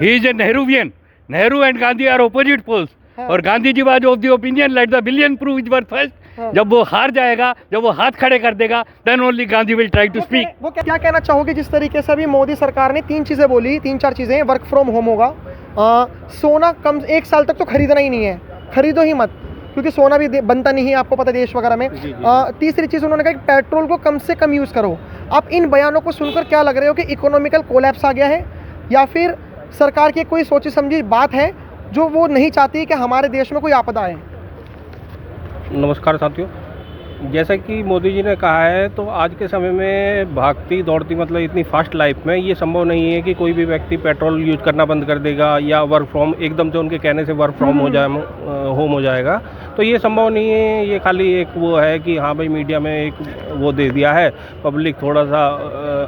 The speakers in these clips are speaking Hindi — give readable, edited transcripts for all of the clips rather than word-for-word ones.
He is a Nehruvian. Nehru and Gandhi are opposite poles. और Gandhi ji was of the opinion let the billion prove is worth first. जब वो हार जाएगा, जब वो हाथ खड़े कर देगा, then only Gandhi will try to speak. वो क्या कहना चाहोगे जिस तरीके से अभी मोदी सरकार ने 3 चीज़ें बोली, 3-4 चीज़ें, वर्क फ्रॉम होम होगा, सोना कम 1 साल तक तो खरीदना ही नहीं है, खरीदो ही मत, क्योंकि सोना भी बनता नहीं है, आपको पता है देश वगैरह में. तीसरी चीज़ उन्होंने कहा कि पेट्रोल को कम से कम यूज़ करो. आप इन बयानों को सुनकर क्या लग रहे हो कि इकोनॉमिकल कोलैप्स आ गया है, या फिर सरकार की कोई सोची समझी बात है जो वो नहीं चाहती कि हमारे देश में कोई आपदा आए? नमस्कार साथियों, जैसा कि मोदी जी ने कहा है, तो आज के समय में भागती दौड़ती मतलब इतनी फास्ट लाइफ में ये संभव नहीं है कि कोई भी व्यक्ति पेट्रोल यूज करना बंद कर देगा या वर्क फ्रॉम एकदम से उनके कहने से वर्क फ्रॉम होम हो जाएगा. तो ये संभव नहीं है. ये खाली एक वो है कि हाँ भाई मीडिया में एक वो दे दिया है, पब्लिक थोड़ा सा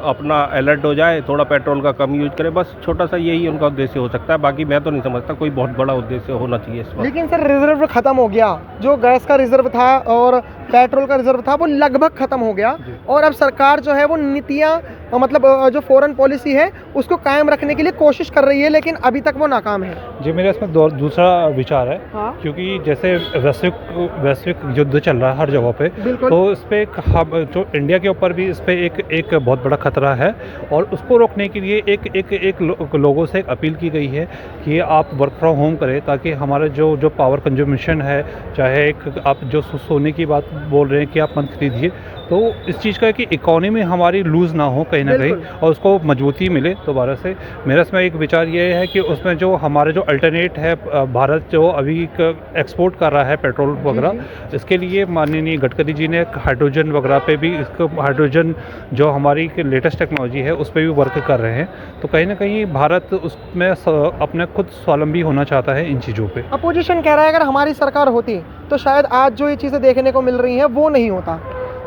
अपना अलर्ट हो जाए, थोड़ा पेट्रोल का कम यूज करे, बस छोटा सा यही उनका उद्देश्य हो सकता है. बाकी मैं तो नहीं समझता कोई बहुत बड़ा उद्देश्य होना चाहिए इस वक्त. लेकिन सर रिजर्व खत्म हो गया, जो गैस का रिजर्व था और पेट्रोल का रिजर्व था वो लगभग खत्म हो गया, और अब सरकार जो है वो नीतियाँ मतलब जो फॉरेन पॉलिसी है उसको कायम रखने के लिए कोशिश कर रही है, लेकिन अभी तक वो नाकाम है. जी, मेरा इसमें दूसरा विचार है. हाँ? क्योंकि जैसे वैश्विक युद्ध चल रहा है हर जगह पे, तो इस पर जो इंडिया के ऊपर भी इस पर एक बहुत बड़ा खतरा है, और उसको रोकने के लिए एक लोगों से एक अपील की गई है कि आप वर्क फ्रॉम होम करें, ताकि हमारा जो पावर कंज्यूमेशन है, चाहे एक आप जो सोने की बात बोल रहे हैं कि आप मत खरीदिए, तो इस चीज़ का है कि इकोनॉमी हमारी लूज़ ना हो कहीं ना कहीं, और उसको मजबूती मिले दोबारा से. मेरा इसमें एक विचार ये है कि उसमें जो हमारे जो अल्टरनेट है, भारत जो अभी एक्सपोर्ट कर रहा है पेट्रोल वगैरह, इसके लिए माननीय गडकरी जी ने हाइड्रोजन वगैरह पे भी, इसको हाइड्रोजन जो हमारी लेटेस्ट टेक्नोलॉजी है उस पर भी वर्क कर रहे हैं. तो कहीं ना कहीं भारत उसमें अपने खुद स्वावलंबी होना चाहता है इन चीज़ों पर. अपोजिशन कह रहा है अगर हमारी सरकार होती तो शायद आज जो ये चीज़ें देखने को मिल रही हैं वो नहीं होता.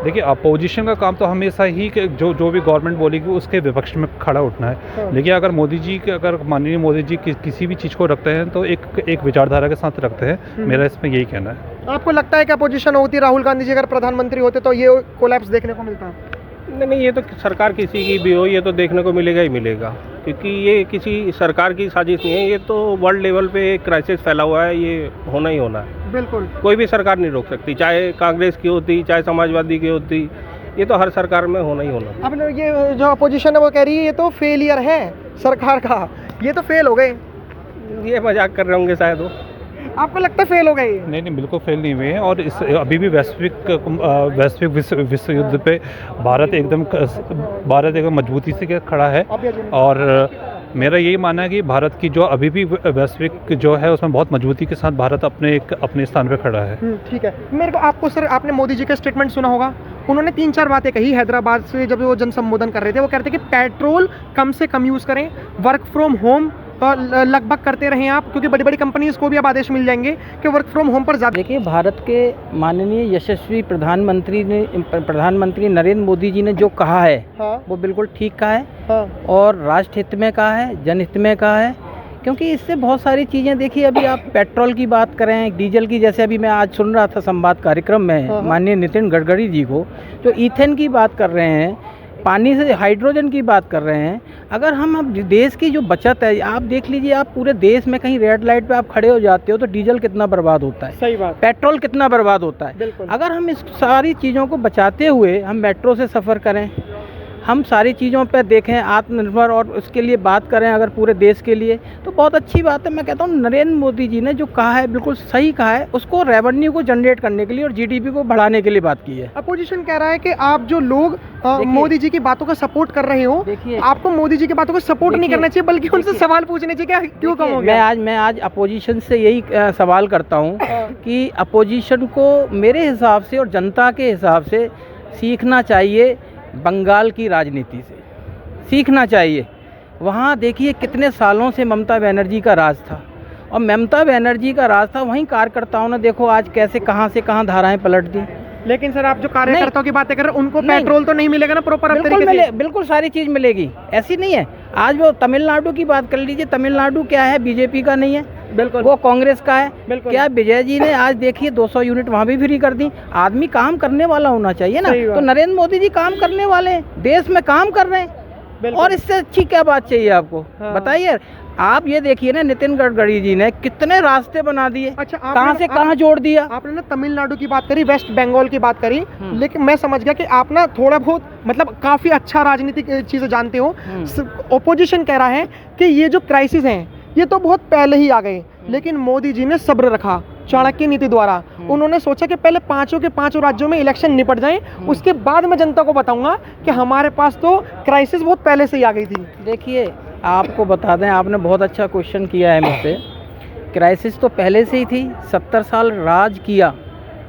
देखिए, अपोजिशन का काम तो हमेशा ही जो भी गवर्नमेंट बोलेगी उसके विपक्ष में खड़ा उठना है. लेकिन अगर माननीय मोदी जी किसी भी चीज़ को रखते हैं तो एक विचारधारा के साथ रखते हैं. मेरा इसमें यही कहना है. आपको लगता है कि अपोजिशन होती, राहुल गांधी जी अगर प्रधानमंत्री होते तो ये कोलैप्स देखने को मिलता? नहीं, ये तो सरकार किसी की भी हो, ये तो देखने को मिलेगा ही मिलेगा, क्योंकि ये किसी सरकार की साजिश नहीं है. ये तो वर्ल्ड लेवल पे एक क्राइसिस फैला हुआ है, ये होना ही होना है. बिल्कुल, कोई भी सरकार नहीं रोक सकती, चाहे कांग्रेस की होती, चाहे समाजवादी की होती, ये तो हर सरकार में होना ही होना. अब ये जो अपोजिशन है वो कह रही है ये तो फेलियर है सरकार का, ये तो फेल हो गए. ये मजाक कर रहे होंगे शायद वो. आपको लगता है फेल हो गए? नहीं, बिल्कुल फेल नहीं हुए हैं. और इस अभी भी वैश्विक विश्व युद्ध पे भारत एकदम मजबूती से खड़ा है. और मेरा यही मानना है कि भारत की जो अभी भी वैश्विक जो है उसमें बहुत मजबूती के साथ भारत अपने स्थान पे खड़ा है. ठीक है. मेरे को आपको सर, आपने मोदी जी का स्टेटमेंट सुना होगा, उन्होंने 3-4 बातें कही हैदराबाद से जब वो जन संबोधन कर रहे थे. वो कह रहे थे कि पेट्रोल कम से कम यूज़ करें, वर्क फ्रॉम होम लगभग करते रहें आप, क्योंकि बड़ी बड़ी कंपनीज को भी अब आदेश मिल जाएंगे कि वर्क फ्रॉम होम पर ज़्यादा. देखिए, भारत के माननीय यशस्वी प्रधानमंत्री नरेंद्र मोदी जी ने जो कहा है, हाँ? वो बिल्कुल ठीक कहा है, हाँ? और राष्ट्र हित में कहा है, जनहित में कहा है. क्योंकि इससे बहुत सारी चीज़ें, देखिए अभी आप पेट्रोल की बात करें, डीजल की, जैसे अभी मैं आज सुन रहा था संवाद कार्यक्रम में माननीय नितिन गडकरी जी को, जो ईथेन की बात कर रहे हैं, पानी से हाइड्रोजन की बात कर रहे हैं. अगर हम अब देश की जो बचत है, आप देख लीजिए, आप पूरे देश में कहीं रेड लाइट पे आप खड़े हो जाते हो तो डीजल कितना बर्बाद होता है. सही बात. पेट्रोल कितना बर्बाद होता है. अगर हम इस सारी चीज़ों को बचाते हुए हम मेट्रो से सफ़र करें, हम सारी चीज़ों पे देखें, आत्मनिर्भर, और उसके लिए बात करें अगर पूरे देश के लिए, तो बहुत अच्छी बात है. मैं कहता हूँ नरेंद्र मोदी जी ने जो कहा है बिल्कुल सही कहा है. उसको रेवेन्यू को जनरेट करने के लिए और जीडीपी को बढ़ाने के लिए बात की है. अपोजिशन कह रहा है कि आप जो लोग मोदी जी की बातों का सपोर्ट कर रहे हो, आपको मोदी जी की बातों को सपोर्ट नहीं करना चाहिए, बल्कि उनसे सवाल पूछने चाहिए क्यों कम हो गया. मैं आज अपोजिशन से यही सवाल करता हूँ कि अपोजिशन को मेरे हिसाब से और जनता के हिसाब से सीखना चाहिए, बंगाल की राजनीति से सीखना चाहिए. वहाँ देखिए कितने सालों से ममता बनर्जी का राज था, और ममता बनर्जी का राज था, वहीं कार्यकर्ताओं ने देखो आज कैसे कहाँ से कहाँ धाराएं पलट दी. लेकिन सर, आप जो कार्यकर्ताओं की बातें कर रहे हैं उनको पेट्रोल तो नहीं मिलेगा ना प्रॉपर तरीके से? बिल्कुल सारी चीज़ मिलेगी, ऐसी नहीं है. आज वो तमिलनाडु की बात कर लीजिए, तमिलनाडु क्या है, बीजेपी का नहीं है, बिल्कुल वो कांग्रेस का है. क्या विजय जी ने आज देखिए 200 यूनिट वहाँ भी फ्री कर दी. आदमी काम करने वाला होना चाहिए ना. तो नरेंद्र मोदी जी काम करने वाले हैं, देश में काम कर रहे हैं, और इससे अच्छी क्या बात चाहिए आपको? बताइए. आप ये देखिए ना, नितिन गडकरी जी ने कितने रास्ते बना दिए, अच्छा, कहाँ से कहाँ जोड़ दिया। आपने ना तमिलनाडु की बात करी, वेस्ट बंगाल की बात करी, लेकिन मैं समझ गया कि आप ना थोड़ा बहुत मतलब काफी अच्छा राजनीतिक चीजें जानते हो। ओपोजिशन कह रहा है कि ये जो क्राइसिस हैं ये तो बहुत पहले ही आ गए, लेकिन मोदी जी ने सब्र रखा चाणक्य नीति द्वारा। उन्होंने सोचा कि पहले पांचों के पांचों राज्यों में इलेक्शन निपट जाएं, उसके बाद मैं जनता को बताऊंगा कि हमारे पास तो क्राइसिस बहुत पहले से ही आ गई थी। देखिए, आपको बता दें, आपने बहुत अच्छा क्वेश्चन किया है मुझसे। क्राइसिस तो पहले से ही थी, 70 साल राज किया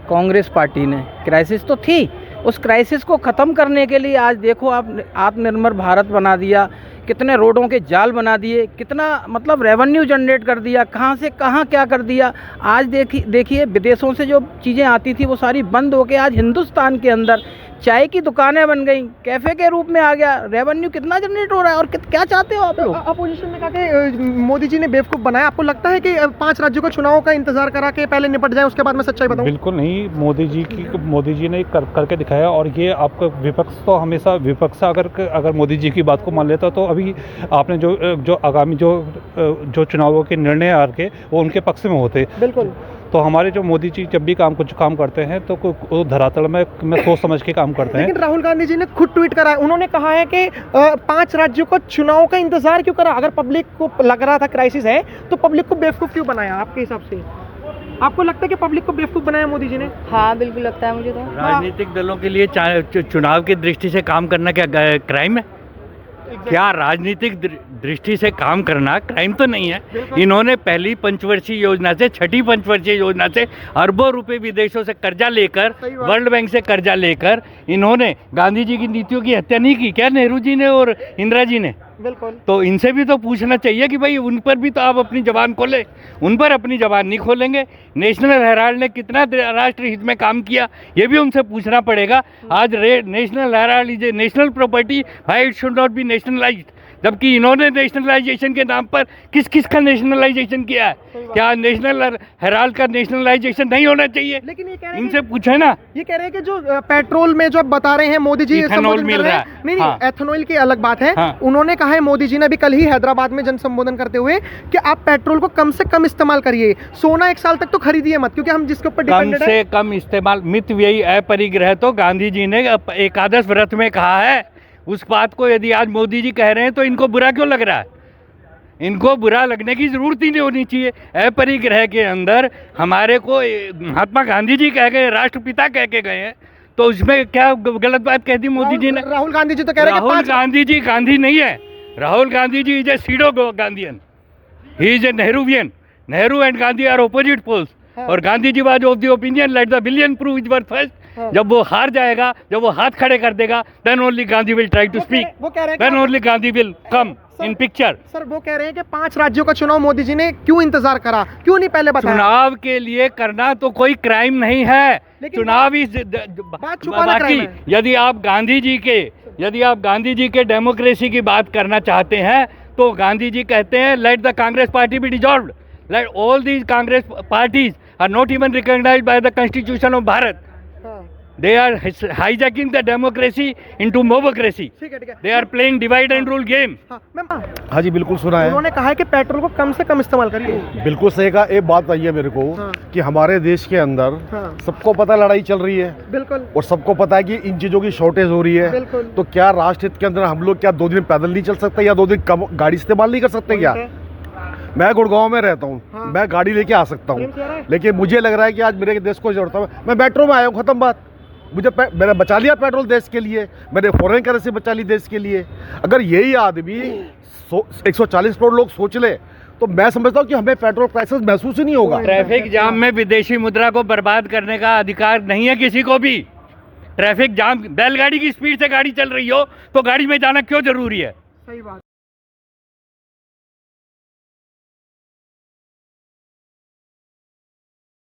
कांग्रेस पार्टी ने, क्राइसिस तो थी। उस क्राइसिस को ख़त्म करने के लिए आज देखो आप, आत्मनिर्भर भारत बना दिया, कितने रोडों के जाल बना दिए, कितना मतलब रेवेन्यू जनरेट कर दिया, कहाँ से कहाँ क्या कर दिया। आज देखिए विदेशों से जो चीज़ें आती थी वो सारी बंद हो के आज हिंदुस्तान के अंदर चाय की दुकानें बन गई, कैफ़े के रूप में आ गया, रेवेन्यू कितना जनरेट हो रहा है। और क्या चाहते हो आप लोग? अपोजिशन ने कहा कि मोदी जी ने बेवकूफ़ बनाया। आपको लगता है कि 5 राज्यों को चुनाव का इंतजार करा के पहले निपट जाए, उसके बाद मैं सच्चाई बताऊं? बिल्कुल नहीं, मोदी जी ने करके दिखाया। और ये आपका विपक्ष तो हमेशा विपक्ष अगर मोदी जी की बात को मान लेता तो अभी आपने जो आगामी जो चुनावों के निर्णय आ के वो उनके पक्ष में होते। बिल्कुल। तो हमारे जो मोदी जी जब भी कुछ काम करते हैं तो वो धरातल में सोच समझ के काम करते हैं। लेकिन राहुल गांधी जी ने खुद ट्वीट करा है, उन्होंने कहा है कि 5 राज्यों को चुनाव का इंतजार क्यों करा? अगर पब्लिक को लग रहा था क्राइसिस है तो पब्लिक को बेवकूफ़ क्यों बनाया? आपके हिसाब से आपको लगता है कि पब्लिक को बेवकूफ़ बनाया मोदी जी ने? हाँ, बिल्कुल लगता है मुझे तो। राजनीतिक दलों के लिए चुनाव की दृष्टि से काम करना क्या क्राइम है? क्या राजनीतिक दृष्टि से काम करना क्राइम तो नहीं है। इन्होंने पहली पंचवर्षीय योजना से छठी पंचवर्षीय योजना से अरबों रुपए विदेशों से कर्जा लेकर, वर्ल्ड बैंक से कर्जा लेकर इन्होंने गांधी जी की नीतियों की हत्या नहीं की क्या नेहरू जी ने और इंदिरा जी ने? बिल्कुल। तो इनसे भी तो पूछना चाहिए कि भाई उन पर भी तो आप अपनी जबान खोलें। उन पर अपनी जबान नहीं खोलेंगे। नेशनल हेराल्ड ने कितना राष्ट्र हित में काम किया ये भी उनसे पूछना पड़ेगा। आज national Herald is a national property, why it should not be nationalised? जबकि इन्होंने नेशनलाइजेशन के नाम पर किस का नेशनलाइजेशन किया है? क्या नेशनल हेराल्ड का नेशनलाइजेशन नहीं होना चाहिए? लेकिन ये कह रहे हैं इनसे पूछे ना। ये कह रहे हैं कि जो पेट्रोल में जो आप बता रहे हैं मोदी जी इथेनॉल मिल रहा है। नहीं, हाँ। एथेनॉल की अलग बात है। हाँ। उन्होंने कहा है मोदी जी ने अभी कल ही हैदराबाद में जन संबोधन करते हुए कि आप पेट्रोल को कम से कम इस्तेमाल करिए, सोना 1 साल तक तो खरीदिए मत, क्योंकि हम जिसके ऊपर कम डिपेंडेंट से है। कम इस्तेमाल, मित व्ययी अपरिग्रह तो गांधी जी ने एकादश व्रत में कहा है। उस बात को यदि आज मोदी जी कह रहे हैं तो इनको बुरा क्यों लग रहा है? इनको बुरा लगने की जरूरत ही नहीं होनी चाहिए। अपरिग्रह के अंदर हमारे को महात्मा गांधी जी कह गए, राष्ट्रपिता कह के गए हैं, तो उसमें क्या गलत बात कह दी मोदी जी ने? राहुल गांधी जी तो कह रहे हैं कि राहुल गांधी जी गांधी नहीं है। Rahul Gandhi ji is a pseudo Gandhian, he is a Nehruvian. Nehru and Gandhi are opposite poles. और Gandhi ji was of the opinion let the billion prove is worth first. जब वो हार जाएगा, जब वो हाथ खड़े कर देगा, then only Gandhi will try to speak, वो कह रहे हैं then only Gandhi will come in picture. Sir वो कह रहे हैं कि 5 राज्यों का चुनाव मोदी जी ने क्यों इंतजार करा, क्यों नहीं पहले बताया? चुनाव के लिए करना तो कोई क्राइम नहीं है। चुनाव इस बाकी यदि आप गांधी जी के डेमोक्रेसी की बात करना चाहते हैं तो गांधी जी कहते हैं let the Congress party be dissolved, let all these Congress parties are not even recognised by the constitution of Bharat. They are hijacking the democracy into mobocracy. They are playing divide and rule game. हाँ जी, बिल्कुल सुना है। उन्होंने कहा है कि पेट्रोल को कम से कम इस्तेमाल करिए। बिल्कुल सही कहा। एक बात बताइए मेरे को कि हमारे देश के अंदर सबको पता लड़ाई चल रही है। बिल्कुल। और सबको पता है कि इन चीजों की शॉर्टेज हो रही है। बिल्कुल। तो क्या राष्ट्र हित के अंदर हम लोग क्या 2 दिन पैदल नहीं चल सकते या 2 दिन कम गाड़ी इस्तेमाल नहीं कर सकते क्या? मैं गुड़गांव में रहता हूँ। मैं गाड़ी लेके आ सकता हूँ, लेकिन मुझे लग रहा है कि आज मेरे देश को जरूरत है। मैं मेट्रो में आया हूँ, खत्म बात। मैंने बचा लिया पेट्रोल देश के लिए, मैंने फॉरेन करेंसी बचा ली देश के लिए। अगर यही आदमी 140 करोड़ लोग सोच ले तो मैं समझता हूँ कि हमें पेट्रोल क्राइसिस महसूस ही नहीं होगा। ट्रैफिक जाम में विदेशी मुद्रा को बर्बाद करने का अधिकार नहीं है किसी को भी। ट्रैफिक जाम, बैलगाड़ी की स्पीड से गाड़ी चल रही हो तो गाड़ी में जाना क्यों जरूरी है? सही बात।